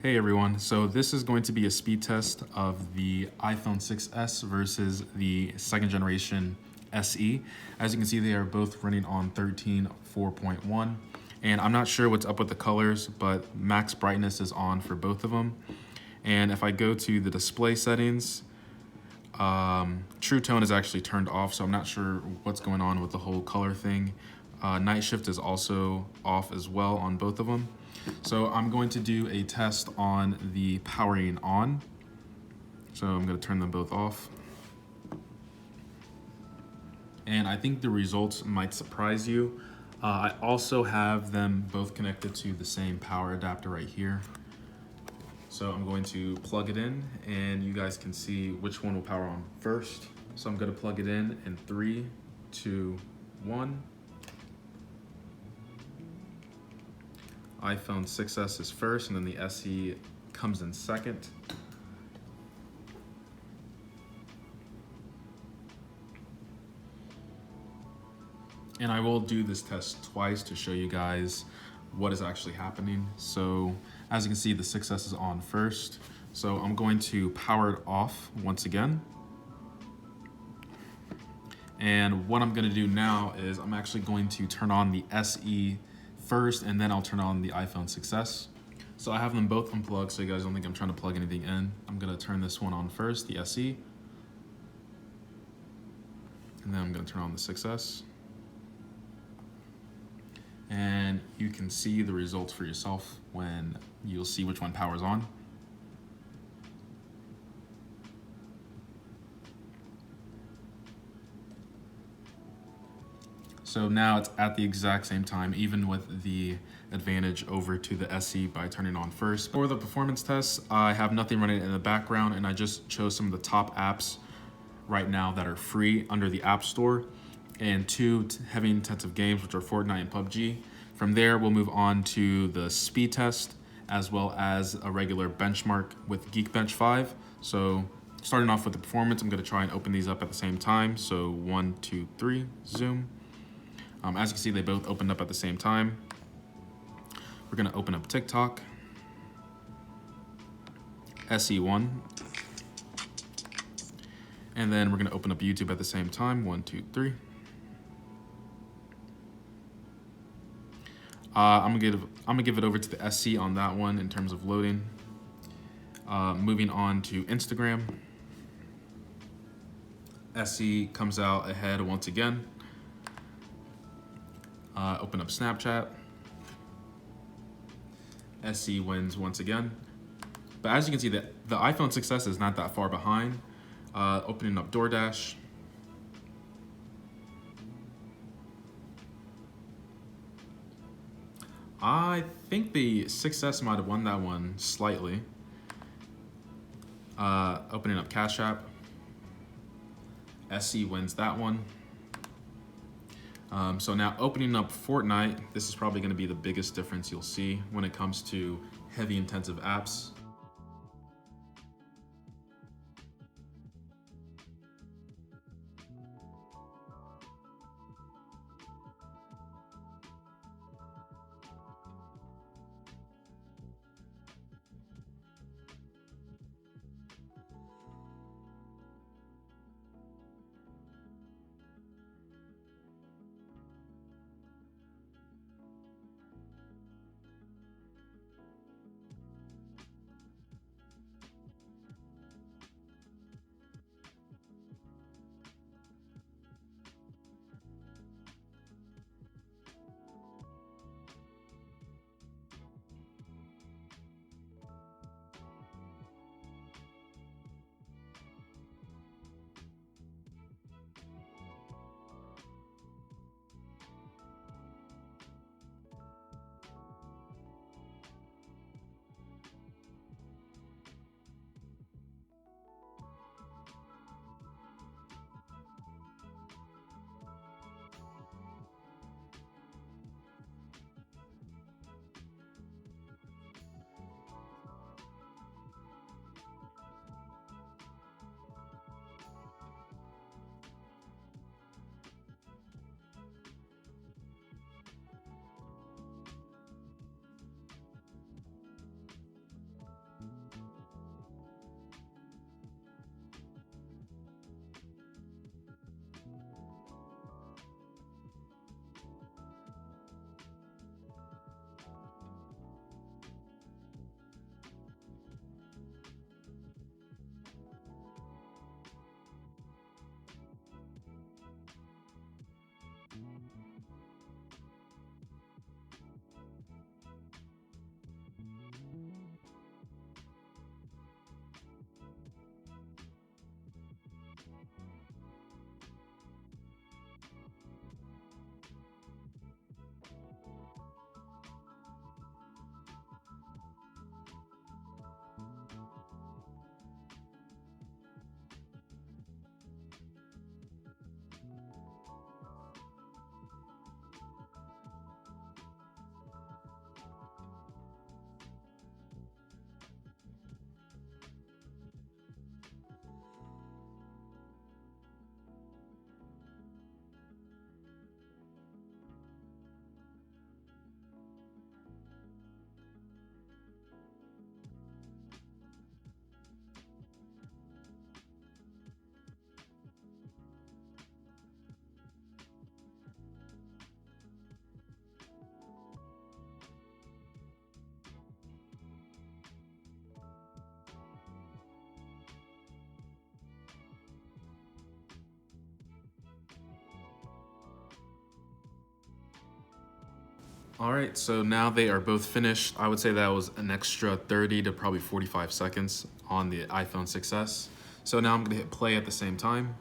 Hey everyone, so this is going to be a speed test of the iPhone 6s versus the second generation SE. As you can see, they are both running on 13.4.1, and I'm not sure what's up with the colors, but max brightness is on for both of them. And if I go to the display settings, True Tone is actually turned off, so I'm not sure what's going on with the whole color thing. Night shift is also off as well on both of them. So I'm going to do a test on the powering on. So I'm going to turn them both off. And I think the results might surprise you. I also have them both connected to the same power adapter right here. So I'm going to plug it in and you guys can see which one will power on first. So I'm going to plug it in 3, 2, 1. iPhone 6s is first, and then the SE comes in second. And I will do this test twice to show you guys what is actually happening. So as you can see, the 6s is on first. So I'm going to power it off once again. And what I'm gonna do now is I'm actually going to turn on the SE first, and then I'll turn on the iPhone 6s. So I have them both unplugged, so you guys don't think I'm trying to plug anything in. I'm gonna turn this one on first, the SE. And then I'm gonna turn on the 6s. And you can see the results for yourself when you'll see which one powers on. So now it's at the exact same time, even with the advantage over to the SE by turning on first. For the performance tests, I have nothing running in the background, and I just chose some of the top apps right now that are free under the App Store, and 2 heavy intensive games, which are Fortnite and PUBG. From there, we'll move on to the speed test, as well as a regular benchmark with Geekbench 5. So starting off with the performance, I'm gonna try and open these up at the same time. So 1, 2, 3, zoom. As you can see, they both opened up at the same time. We're gonna open up TikTok, SE1, and then we're gonna open up YouTube at the same time, 1, 2, 3. I'm gonna give it over to the SC on that one in terms of loading. Moving on to Instagram. SC comes out ahead once again. Open up Snapchat. SC wins once again. But as you can see, the iPhone 6s is not that far behind. Opening up DoorDash. I think the 6s might have won that one slightly. Opening up Cash App. SC wins that one. So now opening up Fortnite, this is probably going to be the biggest difference you'll see when it comes to heavy intensive apps. All right, so now they are both finished. I would say that was an extra 30 to probably 45 seconds on the iPhone 6S. So now I'm gonna hit play at the same time.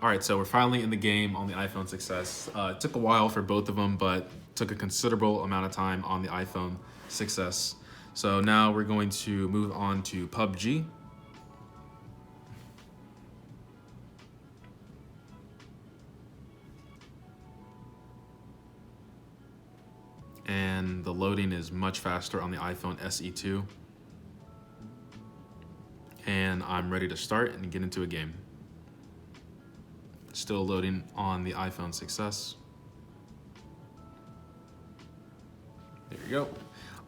All right, so we're finally in the game on the iPhone 6S. It took a while for both of them, but took a considerable amount of time on the iPhone 6S. So now we're going to move on to PUBG. And the loading is much faster on the iPhone SE2. And I'm ready to start and get into a game. Still loading on the iPhone 6S. There you go.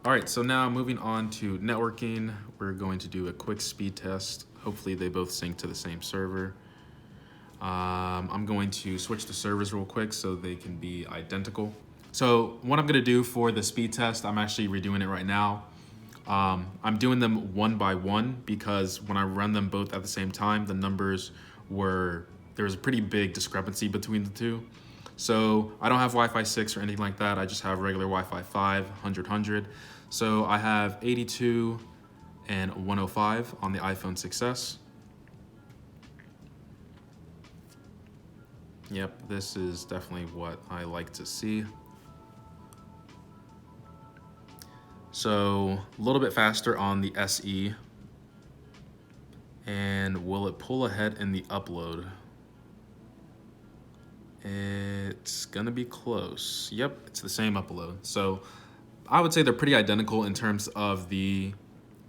All right, so now moving on to networking, we're going to do a quick speed test. Hopefully they both sync to the same server. I'm going to switch the servers real quick so they can be identical. So what I'm gonna do for the speed test, I'm actually redoing it right now. I'm doing them one by one because when I run them both at the same time, the numbers there was a pretty big discrepancy between the two. So I don't have Wi-Fi 6 or anything like that. I just have regular Wi-Fi 5, 100. So I have 82 and 105 on the iPhone 6S. Yep, this is definitely what I like to see. So a little bit faster on the SE. And will it pull ahead in the upload? It's gonna be close. Yep, it's the same upload. So I would say they're pretty identical in terms of the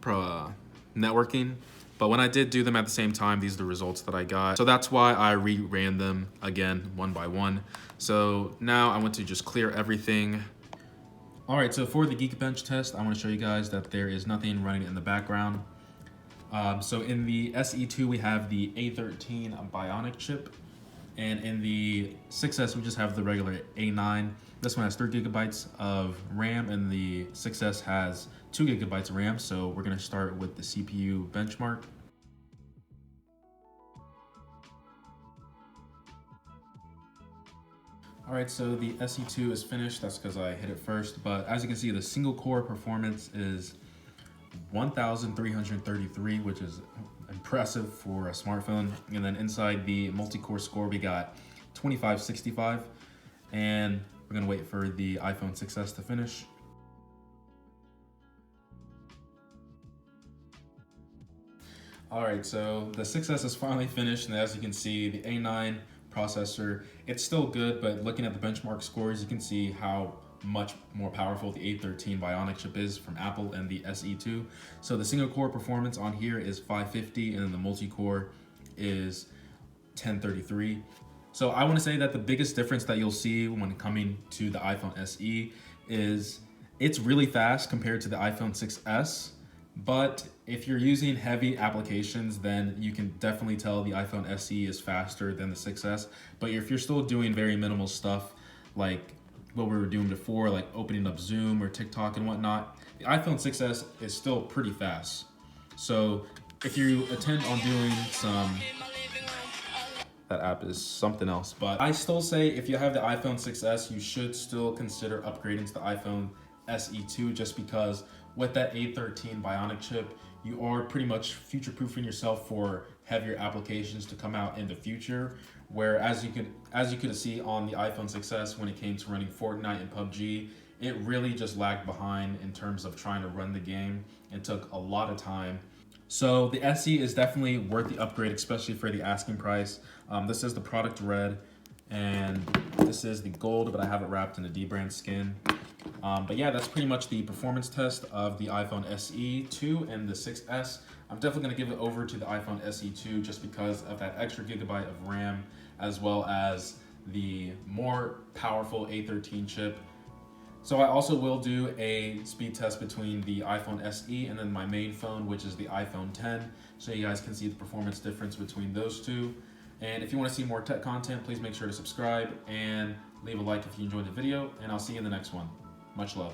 networking. But when I did do them at the same time, these are the results that I got. So that's why I re-ran them again, one by one. So now I want to just clear everything. All right, so for the Geekbench test, I want to show you guys that there is nothing running in the background. So in the SE2, we have the A13 Bionic chip. And in the 6S, we just have the regular A9. This one has 3 gigabytes of RAM, and the 6S has 2 gigabytes of RAM. So we're gonna start with the CPU benchmark. All right, so the SE2 is finished. That's because I hit it first. But as you can see, the single core performance is 1,333, which is impressive for a smartphone. And then inside the multi-core score, we got 2565, and we're gonna wait for the iPhone 6s to finish. All right, so the 6s is finally finished, and as you can see, the A9 processor, it's still good, but looking at the benchmark scores, you can see how much more powerful the A13 Bionic chip is from Apple and the SE2. So the single core performance on here is 550, and then the multi-core is 1033. So I want to say that the biggest difference that you'll see when coming to the iPhone SE is it's really fast compared to the iPhone 6s. But if you're using heavy applications, then you can definitely tell the iPhone SE is faster than the 6s. But if you're still doing very minimal stuff like what we were doing before, like opening up Zoom or TikTok and whatnot, the iPhone 6s is still pretty fast. So if you intend on doing some, that app is something else, but I still say if you have the iPhone 6s, you should still consider upgrading to the iPhone SE2, just because with that A13 Bionic chip, you are pretty much future-proofing yourself for heavier applications to come out in the future. Where as you could see on the iPhone 6s, when it came to running Fortnite and PUBG, it really just lagged behind in terms of trying to run the game and took a lot of time. So the SE is definitely worth the upgrade, especially for the asking price. This is the product red, and this is the gold, but I have it wrapped in a D-brand skin. But yeah, that's pretty much the performance test of the iPhone SE2 and the 6s. I'm definitely going to give it over to the iPhone SE2 just because of that extra gigabyte of RAM, as well as the more powerful A13 chip. So I also will do a speed test between the iPhone SE and then my main phone, which is the iPhone 10, so you guys can see the performance difference between those two. And if you want to see more tech content, please make sure to subscribe and leave a like if you enjoyed the video, and I'll see you in the next one. Much love.